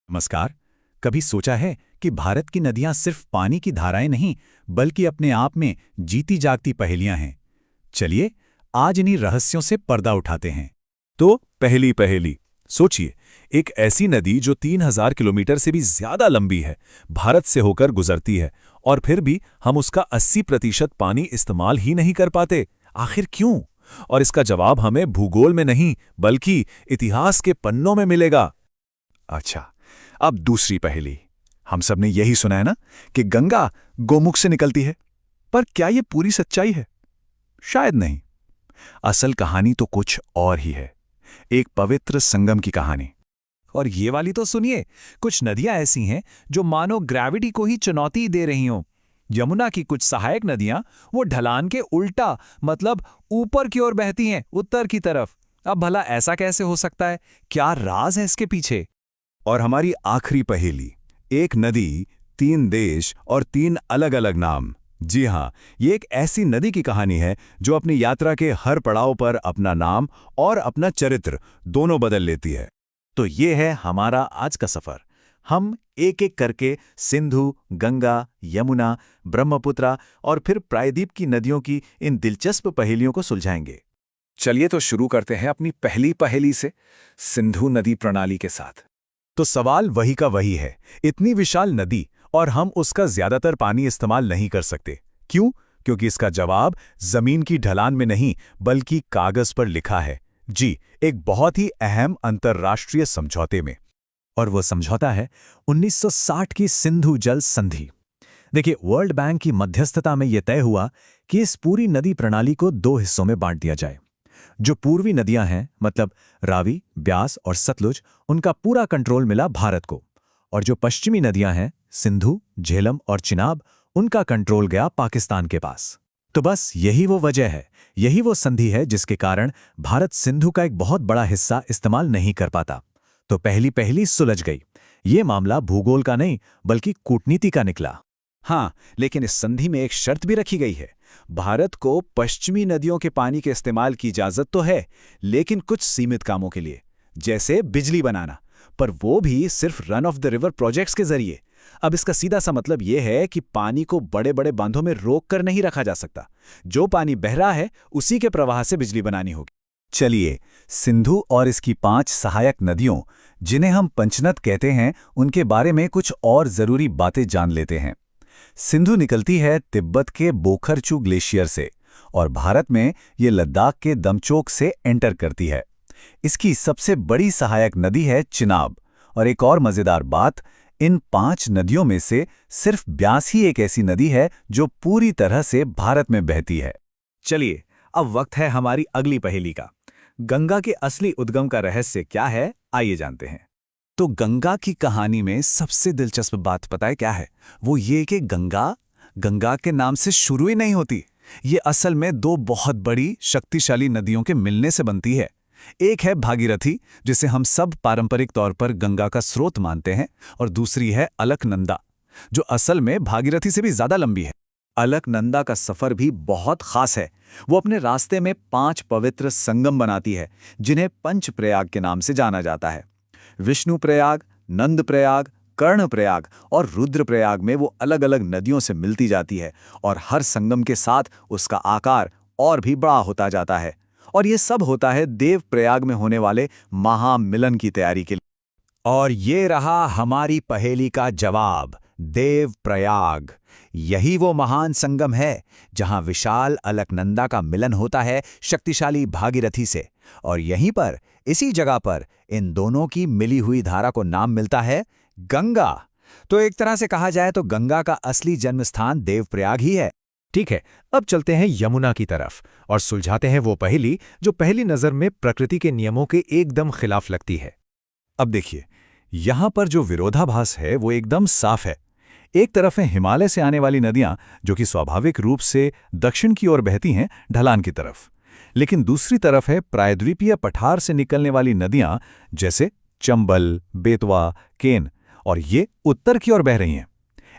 नमस्कार। कभी सोचा है कि भारत की नदियां सिर्फ पानी की धाराएं नहीं, बल्कि अपने आप में जीती जागती पहेलियां हैं। चलिए, आज इन्हीं रहस्यों से पर्दा उठाते हैं। तो पहली पहेली सोचिए, एक ऐसी नदी जो 3000 किलोमीटर से भी ज्यादा लंबी है, भारत से होकर गुजरती है, और फिर भी हम उसका 80% पानी इस्तेमाल ही नहीं कर पाते। आखिर क्यों? और इसका जवाब हमें भूगोल में नहीं, बल्कि इतिहास के पन्नों में मिलेगा। अच्छा, अब दूसरी पहेली। हम सब ने यही सुना है ना कि गंगा गोमुख से निकलती है, पर क्या यह पूरी सच्चाई है? शायद नहीं। असल कहानी तो कुछ और ही है, एक पवित्र संगम की कहानी। और ये वाली तो सुनिए, कुछ नदियां ऐसी हैं जो मानो ग्रेविटी को ही चुनौती दे रही हों। यमुना की कुछ सहायक नदियां वो ढलान के उल्टा, मतलब ऊपर की ओर बहती हैं, उत्तर की तरफ। अब भला ऐसा कैसे हो सकता है? क्या राज है इसके पीछे? और हमारी आखिरी पहेली, एक नदी, 3 देश और 3 अलग-अलग नाम। जी हाँ, ये एक ऐसी नदी की कहानी है जो अपनी यात्रा के हर पड़ाव पर अपना नाम और अपना चरित्र दोनों बदल लेती है। तो ये है हमारा आज का सफर। हम एक एक करके सिंधु, गंगा, यमुना, ब्रह्मपुत्र और फिर प्रायद्वीप की नदियों की इन दिलचस्प पहेलियों को सुलझाएंगे। चलिए तो शुरू करते हैं अपनी पहली पहेली से, सिंधु नदी प्रणाली के साथ। तो सवाल वही का वही है, इतनी विशाल नदी और हम उसका ज्यादातर पानी इस्तेमाल नहीं कर सकते। क्यों? क्योंकि इसका जवाब जमीन की ढलान में नहीं, बल्कि कागज पर लिखा है। जी, एक बहुत ही अहम अंतर्राष्ट्रीय समझौते में। और वो समझौता है 1960 की सिंधु जल संधि। देखिए, वर्ल्ड बैंक की मध्यस्थता में यह तय हुआ कि इस पूरी नदी प्रणाली को 2 हिस्सों में बांट दिया जाए। जो पूर्वी नदियां हैं, मतलब रावी, ब्यास और सतलुज, उनका पूरा कंट्रोल मिला भारत को। और जो पश्चिमी नदियां हैं, सिंधु, झेलम और चिनाब, उनका कंट्रोल गया पाकिस्तान के पास। तो बस यही वो वजह है, यही वो संधि है जिसके कारण भारत सिंधु का एक बहुत बड़ा हिस्सा इस्तेमाल नहीं कर पाता। तो पहली पहली सुलझ गई। ये मामला भूगोल का नहीं, बल्कि कूटनीति का निकला। हाँ, लेकिन इस संधि में एक शर्त भी रखी गई है। भारत को पश्चिमी नदियों के पानी के इस्तेमाल की इजाजत तो है, लेकिन कुछ सीमित कामों के लिए, जैसे बिजली बनाना, पर वो भी सिर्फ run of the river projects के जरिए। अब इसका सीधा सा मतलब यह है कि पानी को बड़े बड़े बांधों में रोक कर नहीं रखा जा सकता। जो पानी बह रहा है, उसी के प्रवाह से बिजली बनानी होगी। चलिए, सिंधु और इसकी 5 सहायक नदियों, जिन्हें हम पंचनद कहते हैं, उनके बारे में कुछ और जरूरी बातें जान लेते हैं। सिंधु निकलती है तिब्बत के बोखरचू ग्लेशियर से और भारत में ये लद्दाख के दमचोक से एंटर करती है। इसकी सबसे बड़ी सहायक नदी है चिनाब। और एक और मजेदार बात, इन 5 नदियों में से सिर्फ ब्यास ही एक ऐसी नदी है जो पूरी तरह से भारत में बहती है। चलिए, अब वक्त है हमारी अगली पहेली का। गंगा के असली उद्गम का रहस्य क्या है, आइए जानते हैं। तो गंगा की कहानी में सबसे दिलचस्प बात पता है क्या है? वो ये कि गंगा के नाम से शुरू ही नहीं होती। ये असल में 2 बहुत बड़ी शक्तिशाली नदियों के मिलने से बनती है। एक है भागीरथी, जिसे हम सब पारंपरिक तौर पर गंगा का स्रोत मानते हैं, और दूसरी है अलकनंदा, जो असल में भागीरथी से भी ज्यादा लंबी है। अलकनंदा का सफर भी बहुत खास है। वो अपने रास्ते में 5 पवित्र संगम बनाती है, जिन्हें पंचप्रयाग के नाम से जाना जाता है। विष्णु प्रयाग, नंद प्रयाग, कर्ण प्रयाग और रुद्र प्रयाग में वो अलग अलग नदियों से मिलती जाती है, और हर संगम के साथ उसका आकार और भी बड़ा होता जाता है। और ये सब होता है देव प्रयाग में होने वाले महामिलन की तैयारी के लिए। और ये रहा हमारी पहेली का जवाब, देव प्रयाग। यही वो महान संगम है जहां विशाल अलकनंदा का मिलन होता है शक्तिशाली भागीरथी से, और यहीं पर, इसी जगह पर, इन दोनों की मिली हुई धारा को नाम मिलता है गंगा। तो एक तरह से कहा जाए तो गंगा का असली जन्म स्थान देवप्रयाग ही है। ठीक है, अब चलते हैं यमुना की तरफ और सुलझाते हैं वो पहेली जो पहली नजर में प्रकृति के नियमों के एकदम खिलाफ लगती है। अब देखिए, यहां पर जो विरोधाभास है वो एकदम साफ है। एक तरफ है हिमालय से आने वाली नदियां, जो कि स्वाभाविक रूप से दक्षिण की ओर बहती हैं, ढलान की तरफ। लेकिन दूसरी तरफ है प्रायद्वीपीय पठार से निकलने वाली नदियां, जैसे चंबल, बेतवा, केन, और ये उत्तर की ओर बह रही हैं।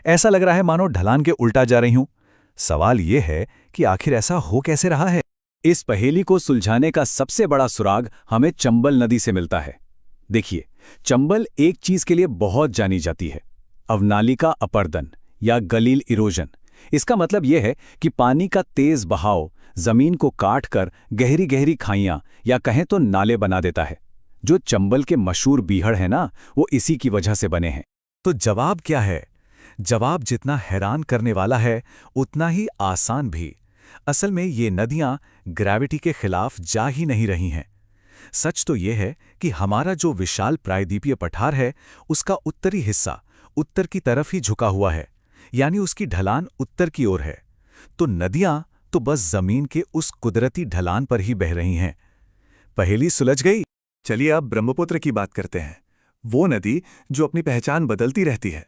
ऐसा लग रहा है मानो ढलान के उल्टा जा रही हूं। सवाल ये है कि आखिर ऐसा हो कैसे रहा है? इस पहेली को सुलझाने का सबसे बड़ा सुराग हमें चंबल नदी से मिलता है। देखिए, चंबल एक चीज के लिए बहुत जानी जाती है, अवनालिका अपर्दन या गलील इरोजन। इसका मतलब यह है कि पानी का तेज बहाव जमीन को काट कर गहरी गहरी खाइयां या कहें तो नाले बना देता है। जो चंबल के मशहूर बीहड़ है ना, वो इसी की वजह से बने हैं। तो जवाब क्या है? जवाब जितना हैरान करने वाला है उतना ही आसान भी। असल में ये नदियां ग्रेविटी के खिलाफ जा ही नहीं रही हैं। सच तो ये है कि हमारा जो विशाल प्रायद्वीपीय पठार है, उसका उत्तरी हिस्सा उत्तर की तरफ ही झुका हुआ है, यानी उसकी ढलान उत्तर की ओर है। तो नदियां तो बस जमीन के उस कुदरती ढलान पर ही बह रही हैं। पहेली सुलझ गई। चलिए अब ब्रह्मपुत्र की बात करते हैं, वो नदी जो अपनी पहचान बदलती रहती है।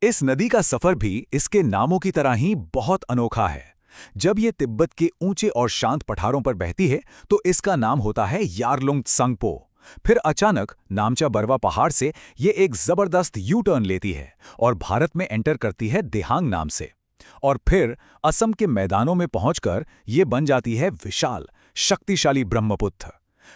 इस नदी का सफर भी इसके नामों की तरह ही बहुत अनोखा है। जब ये तिब्बत के ऊंचे और शांत पठारों पर बहती है तो इसका नाम होता है यारलुंग त्संगपो। फिर अचानक नामचा बरवा पहाड़ से ये एक जबरदस्त यू टर्न लेती है और भारत में एंटर करती है देहांग नाम से। और फिर असम के मैदानों में पहुंचकर ये बन जाती है विशाल शक्तिशाली ब्रह्मपुत्र।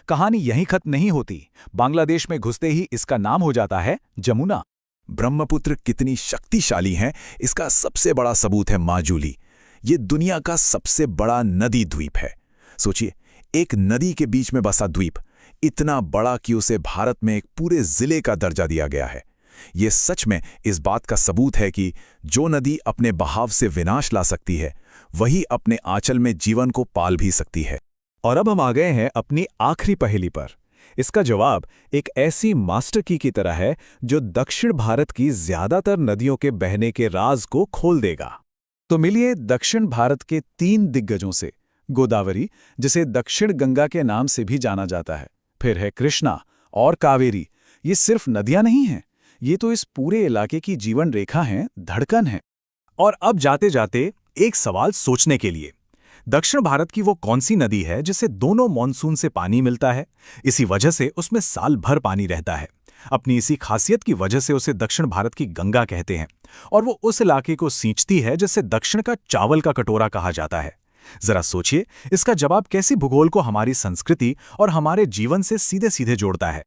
कहानी यहीं खत्म नहीं होती। बांग्लादेश में घुसते ही इसका नाम हो जाता है जमुना। ब्रह्मपुत्र कितनी शक्तिशाली है, इसका सबसे बड़ा सबूत है माजुली। ये दुनिया का सबसे बड़ा नदी द्वीप है। सोचिए, एक नदी के बीच में बसा द्वीप, इतना बड़ा कि उसे भारत में एक पूरे जिले का दर्जा दिया गया है। ये सच में इस बात का सबूत है कि जो नदी अपने बहाव से विनाश ला सकती है, वही अपने आंचल में जीवन को पाल भी सकती है। और अब हम आ गए हैं अपनी आखिरी पहेली पर। इसका जवाब एक ऐसी मास्टर की तरह है जो दक्षिण भारत की ज्यादातर नदियों के बहने के राज को खोल देगा। तो मिलिए दक्षिण भारत के 3 दिग्गजों से। गोदावरी, जिसे दक्षिण गंगा के नाम से भी जाना जाता है, फिर है कृष्णा और कावेरी। ये सिर्फ नदियां नहीं हैं, ये तो इस पूरे इलाके की जीवन रेखा हैं, धड़कन है। और अब जाते जाते एक सवाल सोचने के लिए, दक्षिण भारत की वो कौन सी नदी है जिसे दोनों मॉनसून से पानी मिलता है? इसी वजह से उसमें साल भर पानी रहता है। अपनी इसी खासियत की वजह से उसे दक्षिण भारत की गंगा कहते हैं। और वो उस इलाके को सींचती है जिसे दक्षिण का चावल का कटोरा कहा जाता है। जरा सोचिए, इसका जवाब कैसी भूगोल को हमारी संस्कृति और हमारे जीवन से सीधे सीधे जोड़ता है।